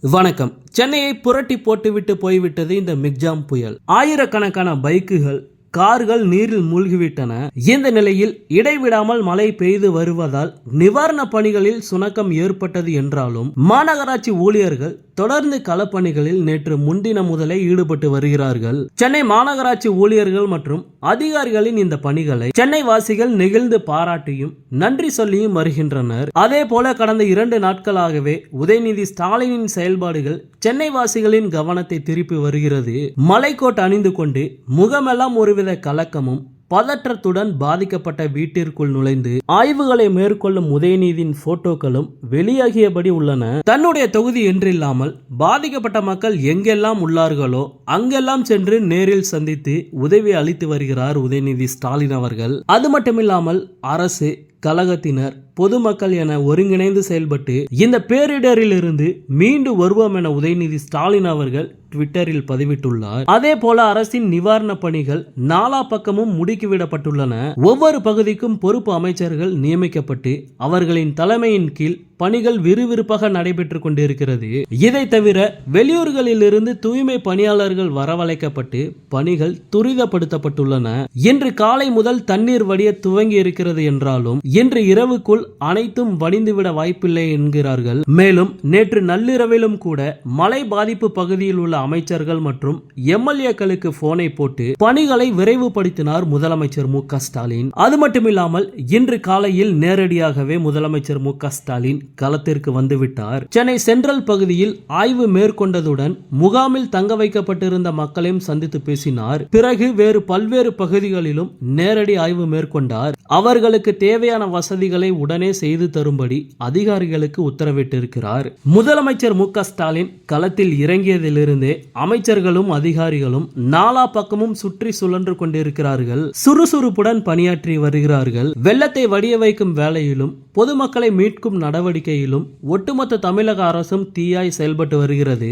வணக்கம். சென்னையை புரட்டி போட்டுவிட்டு போய்விட்டது இந்த மிக்ஜாம் புயல். ஆயிரக்கணக்கான பைக்குகள், கார்கள் நீரில் மூழ்கிவிட்டன. இந்த நிலையில் இடைவிடாமல் மழை பெய்து வருவதால் நிவாரண பணிகளில் சுணக்கம் ஏற்பட்டது என்றாலும் மாநகராட்சி ஊழியர்கள் தொடர்ந்து களப்பணிகளில் நேற்று முன்தினம் முதலே ஈடுபட்டு வருகிறார்கள். சென்னை மாநகராட்சி ஊழியர்கள் மற்றும் அதிகாரிகளின் இந்த பணிகளை சென்னை வாசிகள் நெகிழ்ந்து பாராட்டியும் நன்றி சொல்லியும் வருகின்றனர். அதே போல கடந்த 2 நாட்களாகவே உதயநிதி ஸ்டாலினின் செயல்பாடுகள் சென்னை வாசிகளின் கவனத்தை திருப்பி வருகிறது. மலைக்கோட் அணிந்து கொண்டு முகமெல்லாம் ஒருவித கலக்கமும் பதற்றத்துடன் பாதிக்கப்பட்ட வீட்டிற்குள் நுழைந்து ஆய்வுகளை மேற்கொள்ளும் உதயநிதியின் போட்டோக்களும் வெளியாகியபடி உள்ளன. தன்னுடைய தொகுதி என்றில்லாமல் பாதிக்கப்பட்ட மக்கள் எங்கெல்லாம் உள்ளார்களோ அங்கெல்லாம் சென்று நேரில் சந்தித்து உதவி அளித்து வருகிறார் உதயநிதி ஸ்டாலின் அவர்கள். அது மட்டுமில்லாமல் அரசு, கழகத்தினர், பொதுமக்கள் என ஒருங்கிணைந்து செயல்பட்டு இந்த பேரிடரில் இருந்து மீண்டு வருவோம் என உதயநிதி ஸ்டாலின் அவர்கள் ட்விட்டரில் பதிவிட்டுள்ளார். அதே போல அரசின் நிவாரண பணிகள் நாலா பக்கமும் முடுக்கிவிடப்பட்டுள்ளன. ஒவ்வொரு பகுதிக்கும் பொறுப்பு அமைச்சர்கள் நியமிக்கப்பட்டு அவர்களின் தலைமையின் கீழ் பணிகள் விறுவிறுப்பாக நடைபெற்றுக் கொண்டிருக்கிறது. இதை தவிர வெளியூர்களில் இருந்து தூய்மை பணியாளர்கள் வரவழைக்கப்பட்டு பணிகள் துரிதப்படுத்தப்பட்டுள்ளன. இன்று காலை முதல் தண்ணீர் வடிய துவங்கி இருக்கிறது என்றாலும் இன்று இரவுக்குள் அனைத்தும் வடிந்துவிட வாய்ப்பில்லை என்கிறார்கள். மேலும் நேற்று நள்ளிரவிலும் கூட மழை பாதிப்பு பகுதியில் உள்ள அமைச்சர்கள் மற்றும் எம்எல்ஏக்களுக்கு போனை போட்டு பணிகளை விரைவுபடுத்தினார் முதலமைச்சர் மு.க. ஸ்டாலின். அது மட்டுமில்லாமல் இன்று காலையில் நேரடியாகவே முதலமைச்சர் மு.க. ஸ்டாலின் களத்திற்கு வந்துவிட்டார். சென்னை சென்ட்ரல் பகுதியில் ஆய்வு மேற்கொண்டதுடன் முகாமில் தங்க வைக்கப்பட்டிருந்த மக்களையும் சந்தித்து பேசினார். பிறகு வேறு பல்வேறு பகுதிகளிலும் நேரடி ஆய்வு மேற்கொண்டார். அவர்களுக்கு தேவையான வசதிகளை உடனே செய்து தரும்படி அதிகாரிகளுக்கு உத்தரவிட்டிருக்கிறார். முதலமைச்சர் மு.க. ஸ்டாலின் களத்தில் இறங்கியதிலிருந்தே அமைச்சர்களும் அதிகாரிகளும் நாலா பக்கமும் சுற்றி சுழன்று கொண்டிருக்கிறார்கள். சுறுசுறுப்புடன் பணியாற்றி வருகிறார்கள். வெள்ளத்தை வடிய வைக்கும் வேலையிலும் பொதுமக்களை மீட்கும் நடவடிக்கையிலும் ஒட்டுமொத்த தமிழக அரசும் தீயாய் செயல்பட்டு வருகிறது.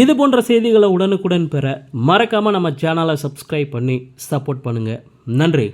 இது போன்ற செய்திகளை உடனுக்குடன் பெற மறக்காம நம்ம சேனலை சப்ஸ்கிரைப் பண்ணி சப்போர்ட் பண்ணுங்க. நன்றி.